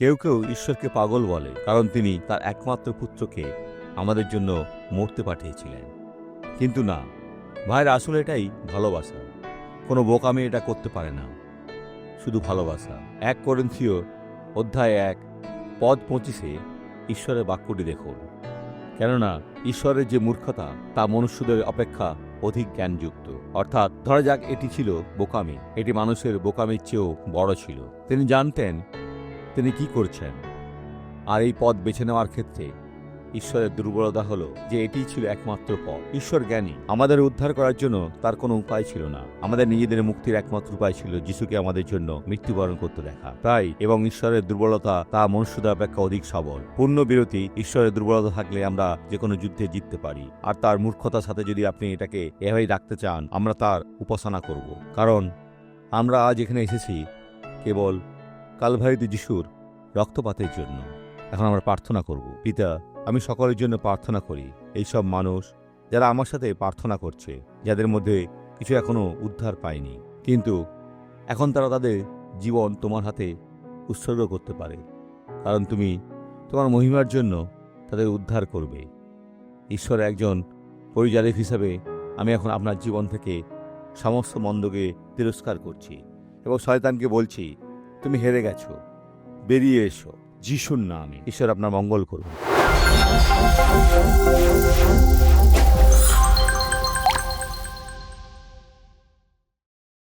কেউ কেউ ঈশ্বরকে পাগল বলে, কারণ তিনি তার একমাত্র পুত্রকে আমাদের জন্য মরতে পাঠিয়েছিলেন। কিন্তু না ভাইরা, আসলে এটাই ভালোবাসা। কোনো বোকামি এটা করতে পারে না, শুধু ভালোবাসা। 1 করিন্থীয় অধ্যায় 1 পদ 25-এ ঈশ্বরের বাক্যটি দেখুন। কেননা ঈশ্বরের যে মূর্খতা তা মনুষ্যদের অপেক্ষা অধিক জ্ঞানযুক্ত। অর্থাৎ ধরা যাক এটি ছিল বোকামি, এটি মানুষের বোকামির চেয়েও বড় ছিল। তিনি জানতেন তিনি কি করছেন। আর এই পথ বেছে নেওয়ার ক্ষেত্রে ঈশ্বরের দুর্বলতা হলো যে এটি ছিল একমাত্র পথ। ঈশ্বর জ্ঞানী, আমাদের উদ্ধার করার জন্য তার কোনো উপায় ছিল না। আমাদের নিজেদের মুক্তির একমাত্র উপায় ছিল যিশুকে আমাদের জন্য মৃত্যুবরণ করতে দেখা। তাই এবং ঈশ্বরের দুর্বলতা তা মনুষ্যদের অপেক্ষা অধিক সবল। পূর্ণ বিরতি। ঈশ্বরের দুর্বলতা থাকলে আমরা যে কোনো যুদ্ধে জিততে পারি। আর তার মূর্খতার সাথে যদি আপনি এটাকে এভাবেই রাখতে চান, আমরা তার উপাসনা করব। কারণ আমরা আজ এখানে এসেছি কেবল কালভারিতে যিশুর রক্তপাতের জন্য। এখন আমরা প্রার্থনা করব। পিতা, আমি সকলের জন্য প্রার্থনা করি, এইসব মানুষ যারা আমার সাথে প্রার্থনা করছে, যাদের মধ্যে কিছু এখনো উদ্ধার পায়নি, কিন্তু এখন তারা তাদের জীবন তোমার হাতে উৎসর্গ করতে পারে, কারণ তুমি তোমার মহিমার জন্য তাদের উদ্ধার করবে। ঈশ্বরের একজন পরিচারক হিসাবে আমি এখন আপনার জীবন থেকে সমস্ত মন্দকে তিরস্কার করছি এবং শয়তানকে বলছি, তুমি হেরে গেছো, বেরিয়ে এসো যিশুর নামে। ঈশ্বর আপনার মঙ্গল করুন।